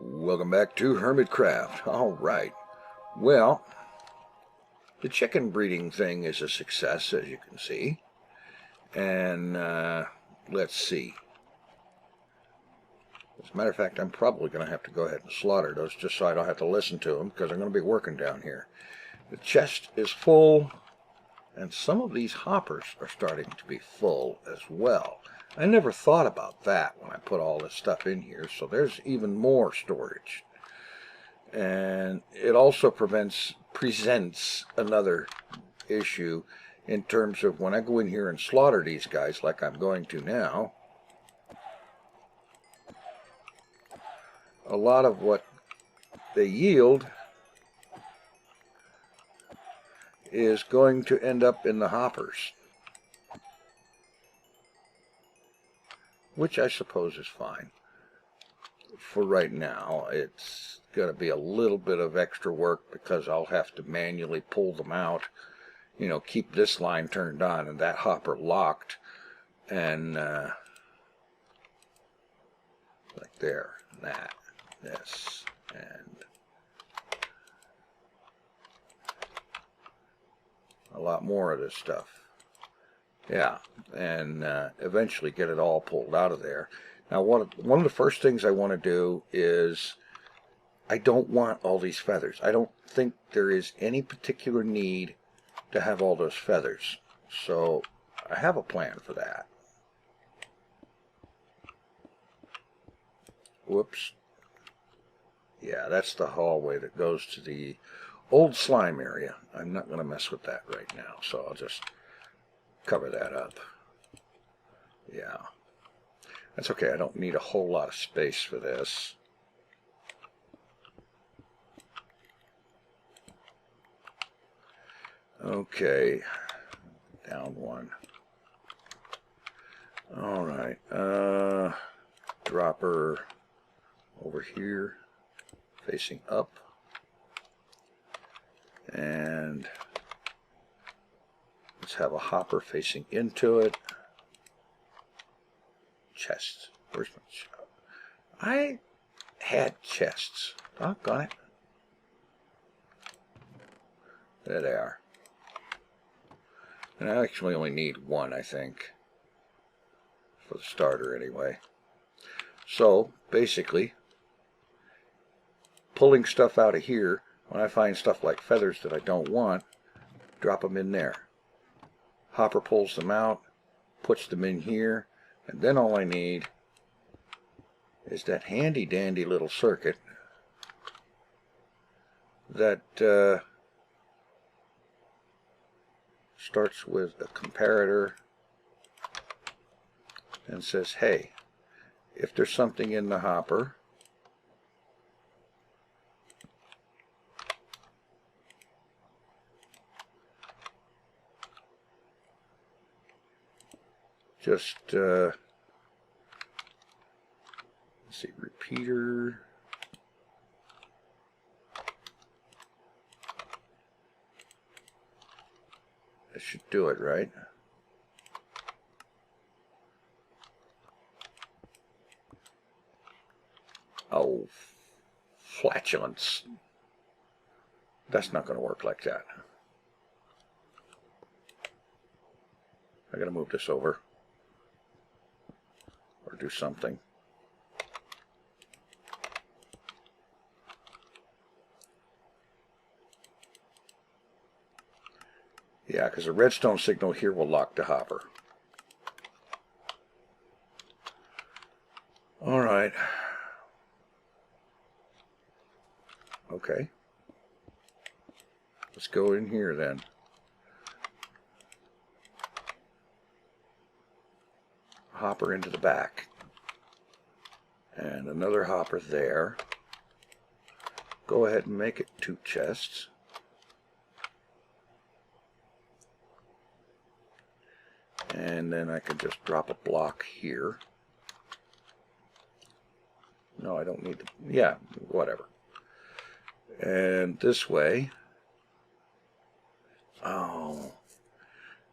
Welcome back to Hermitcraft. Alright, well, the chicken breeding thing is a success, as you can see. And let's see. As a matter of fact, I'm probably going to have to go ahead and slaughter those just so I don't have to listen to them, because I'm going to be working down here. The chest is full, and some of these hoppers are starting to be full as well. I never thought about that when I put all this stuff in here, so there's even more storage. And it also presents another issue in terms of when I go in here and slaughter these guys like I'm going to now. A lot of what they yield is going to end up in the hoppers, which I suppose is fine. For right now, it's going to be a little bit of extra work because I'll have to manually pull them out, you know, keep this line turned on and that hopper locked, and like there, that, this, and a lot more of this stuff. Yeah, and eventually get it all pulled out of there. Now, one of the first things I want to do is, I don't want all these feathers. I don't think there is any particular need to have all those feathers. So, I have a plan for that. Whoops. Yeah, that's the hallway that goes to the old slime area. I'm not going to mess with that right now, so I'll just cover that up. Yeah. That's okay, I don't need a whole lot of space for this. Okay. Down one. Alright. Dropper over here, facing up. And let's have a hopper facing into it. Chests. Where's my chest? I had chests. Doggone it. There they are. And I actually only need one, I think. For the starter, anyway. So, basically, pulling stuff out of here, when I find stuff like feathers that I don't want, drop them in there. Hopper pulls them out, puts them in here, and then all I need is that handy dandy little circuit that starts with a comparator and says, hey, if there's something in the hopper, just let's see, repeater, that should do it, right? Oh, flatulence. That's not going to work like that. I gotta move this over or do something. Yeah, because the redstone signal here will lock the hopper. Alright. Okay. Let's go in here then. Hopper into the back. And another hopper there. Go ahead and make it 2 chests. And then I can just drop a block here. No, I don't need to. Yeah, whatever. And this way. Oh.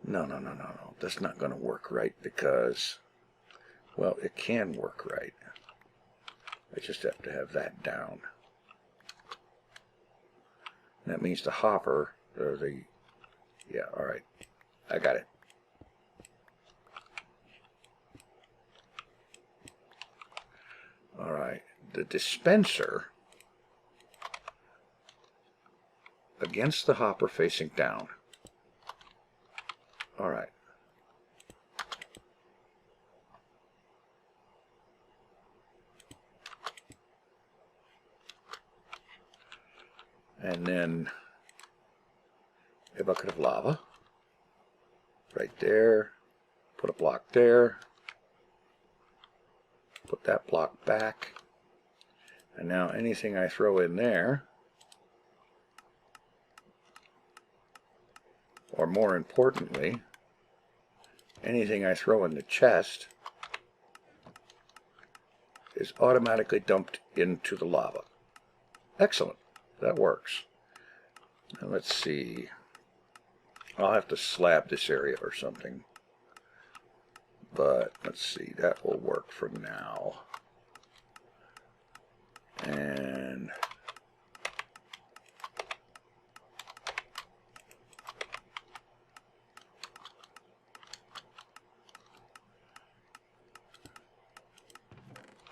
No. That's not going to work right because, well, it can work right. I just have to have that down. And that means the hopper, or the, yeah, all right, I got it. All right, the dispenser against the hopper facing down. All right. And then a bucket of lava right there. Put a block there. Put that block back. And now anything I throw in there, or more importantly, anything I throw in the chest is automatically dumped into the lava. Excellent. That works. Now let's see. I'll have to slab this area or something. But let's see. That will work for now. And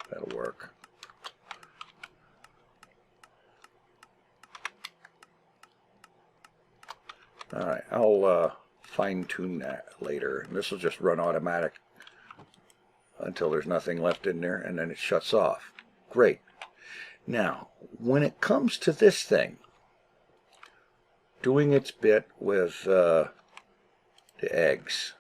that'll work. Alright, I'll fine-tune that later. This will just run automatic until there's nothing left in there, and then it shuts off. Great. Now, when it comes to this thing, doing its bit with the eggs,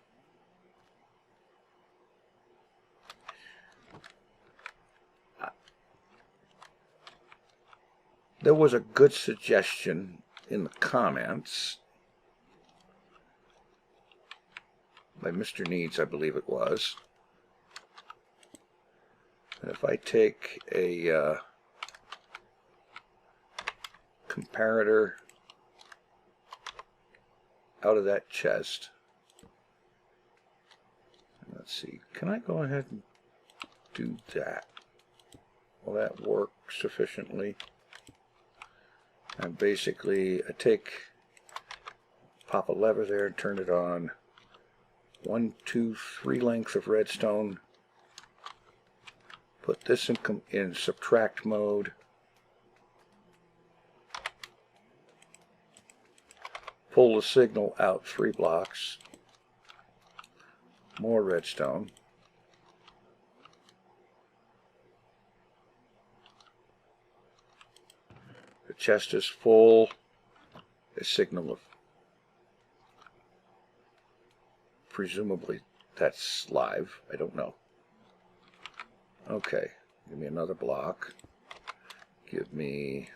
there was a good suggestion in the comments by Mr. Needs, I believe it was. And if I take a comparator out of that chest, let's see, can I go ahead and do that? Will that work sufficiently? And basically, I pop a lever there and turn it on. 1, 2, 3 lengths of redstone. Put this in subtract mode. Pull the signal out 3 blocks. More redstone. The chest is full. A signal of, presumably that's live. I don't know. Okay, give me another block. Give me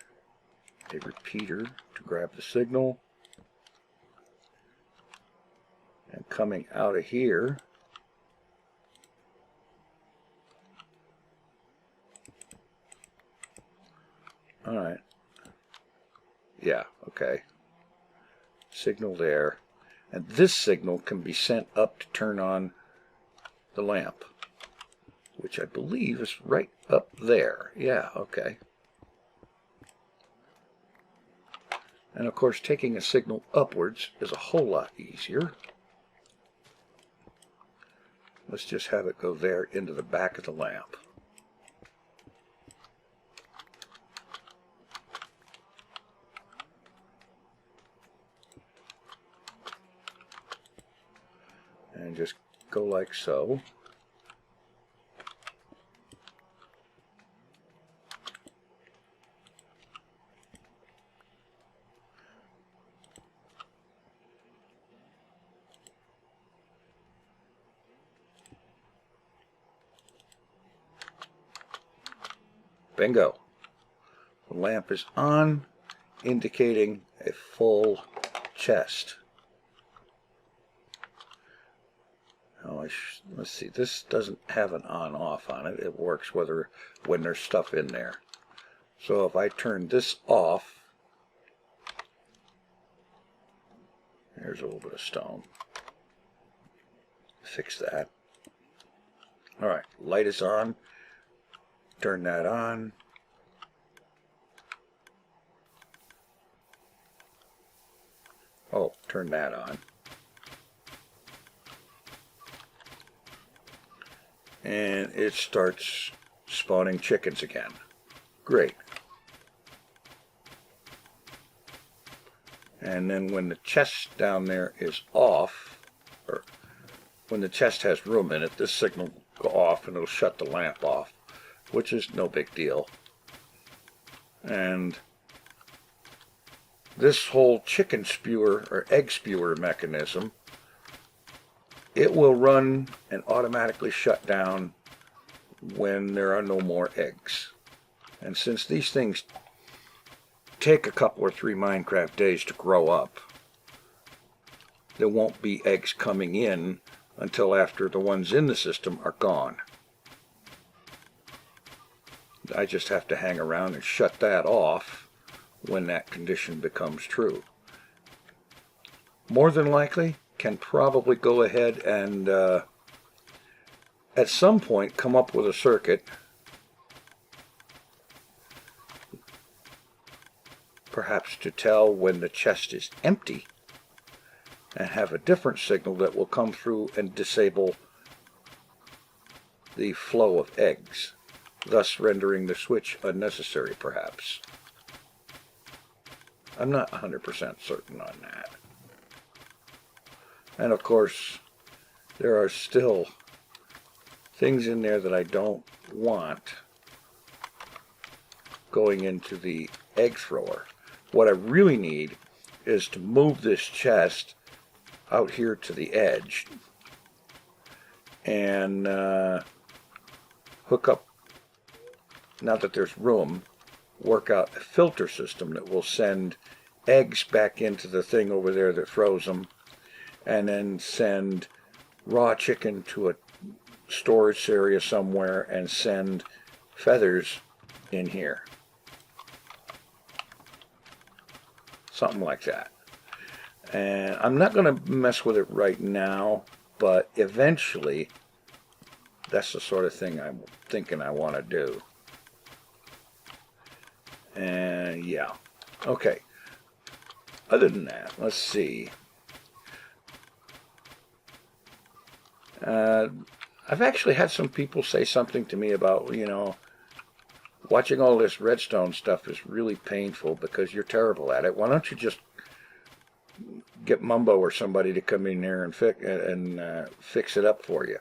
a repeater to grab the signal. And coming out of here, all right. Yeah, okay. Signal there. And this signal can be sent up to turn on the lamp, which I believe is right up there. Yeah, okay. And of course, taking a signal upwards is a whole lot easier. Let's just have it go there into the back of the lamp. And just go like so. Bingo. The lamp is on, indicating a full chest. Oh, let's see, this doesn't have an on-off on it. It works when there's stuff in there. So if I turn this off, there's a little bit of stone. Fix that. All right, light is on. Turn that on. Oh, turn that on. And it starts spawning chickens again. Great. And then when the chest down there is off, or when the chest has room in it, this signal will go off and it'll shut the lamp off, which is no big deal. And this whole chicken spewer or egg spewer mechanism, it will run and automatically shut down when there are no more eggs. And since these things take a couple or 3 Minecraft days to grow up, there won't be eggs coming in until after the ones in the system are gone. I just have to hang around and shut that off when that condition becomes true. More than likely, can probably go ahead and at some point come up with a circuit, perhaps to tell when the chest is empty, and have a different signal that will come through and disable the flow of eggs, thus rendering the switch unnecessary perhaps. I'm not 100% certain on that. And of course, there are still things in there that I don't want going into the egg thrower. What I really need is to move this chest out here to the edge and hook up, now that there's room, work out a filter system that will send eggs back into the thing over there that throws them, and then send raw chicken to a storage area somewhere and send feathers in here. Something like that. And I'm not going to mess with it right now, but eventually that's the sort of thing I'm thinking I want to do. And yeah. Okay. Other than that, let's see. I've actually had some people say something to me about, watching all this redstone stuff is really painful because you're terrible at it. Why don't you just get Mumbo or somebody to come in there and fix it up for you?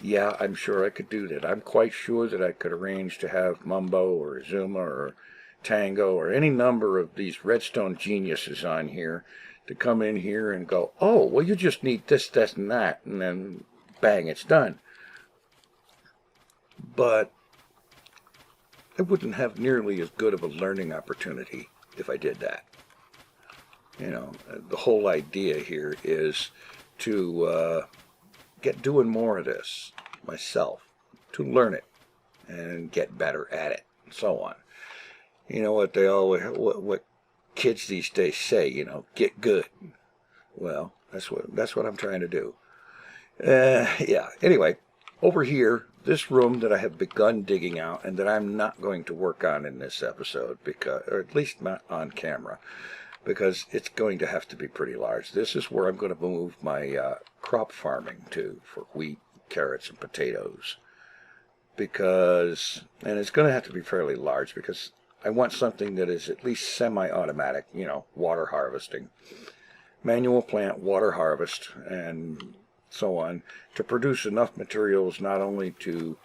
Yeah, I'm sure I could do that. I'm quite sure that I could arrange to have Mumbo or Zuma or Tango or any number of these redstone geniuses on here to come in here and go, oh, well, you just need this, this, and that, and then bang, it's done. But I wouldn't have nearly as good of a learning opportunity if I did that. The whole idea here is to get doing more of this myself, to learn it and get better at it, and so on. You know what they always, what kids these days say, get good. Well, that's what I'm trying to do. Yeah. Anyway, over here, this room that I have begun digging out and that I'm not going to work on in this episode, or at least not on camera, because it's going to have to be pretty large. This is where I'm going to move my crop farming to for wheat, carrots, and potatoes. And it's going to have to be fairly large because I want something that is at least semi-automatic, water harvesting. Manual plant, water harvest, and so on, to produce enough materials not only to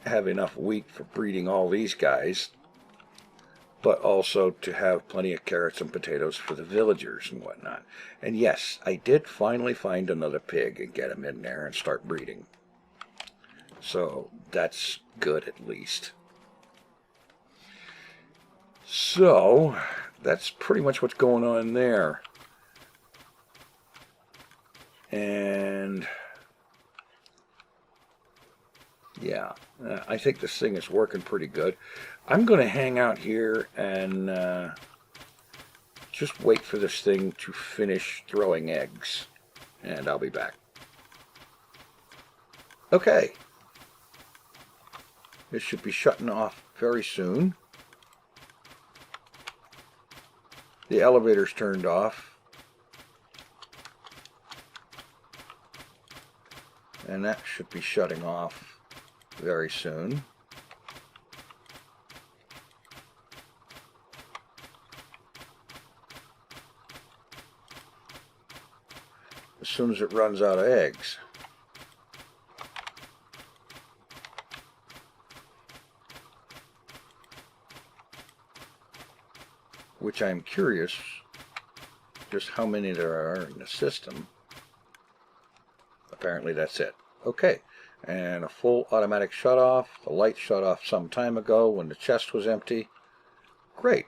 have enough wheat for breeding all these guys, but also to have plenty of carrots and potatoes for the villagers and whatnot. And yes, I did finally find another pig and get him in there and start breeding. So that's good at least. So that's pretty much what's going on there. And yeah, I think this thing is working pretty good. I'm going to hang out here and just wait for this thing to finish throwing eggs, and I'll be back. Okay. It should be shutting off very soon. The elevator's turned off. And that should be shutting off very soon. As soon as it runs out of eggs. Which I'm curious just how many there are in the system. Apparently that's it. Okay, and a full automatic shut off. The light shut off some time ago when the chest was empty. Great.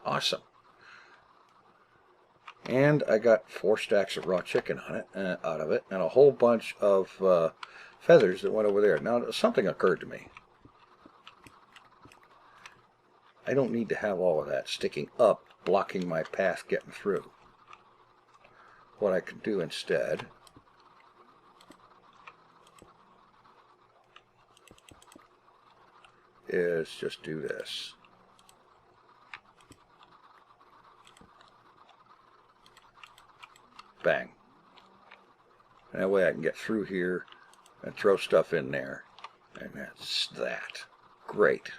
Awesome. And I got 4 stacks of raw chicken on it, out of it, and a whole bunch of feathers that went over there. Now something occurred to me. I don't need to have all of that sticking up, blocking my path getting through. What I can do instead is just do this. Bang. And that way I can get through here and throw stuff in there. And that's that. Great.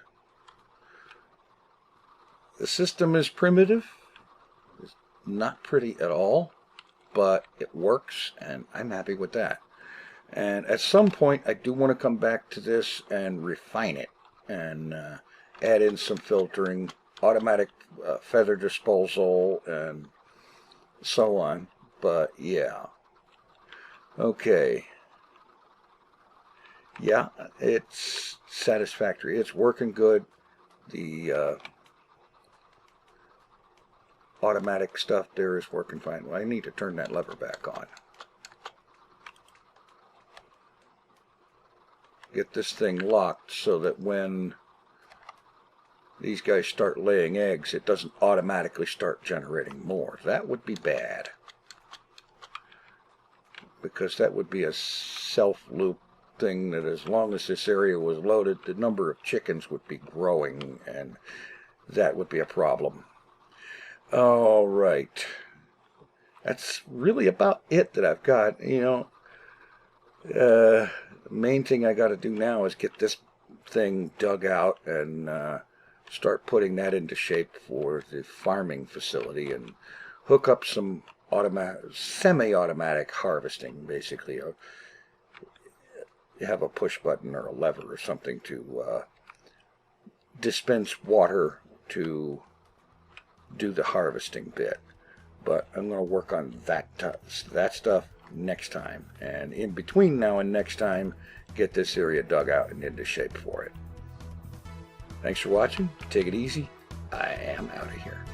The system is primitive. It's not pretty at all, but it works, and I'm happy with that. And at some point, I do want to come back to this and refine it, and add in some filtering, automatic feather disposal, and so on. But yeah. Okay. Yeah, it's satisfactory. It's working good. The automatic stuff there is working fine. Well, I need to turn that lever back on. Get this thing locked so that when these guys start laying eggs, it doesn't automatically start generating more. That would be bad, because that would be a self-loop thing that as long as this area was loaded, the number of chickens would be growing, and that would be a problem. All right. That's really about it that I've got. You know, the main thing I got to do now is get this thing dug out and start putting that into shape for the farming facility, and hook up some semi-automatic harvesting, basically. You have a push button or a lever or something to dispense water to do the harvesting bit. But I'm going to work on that stuff next time, and in between now and next time, get this area dug out and into shape for it. Thanks for watching. Take it easy. I am out of here.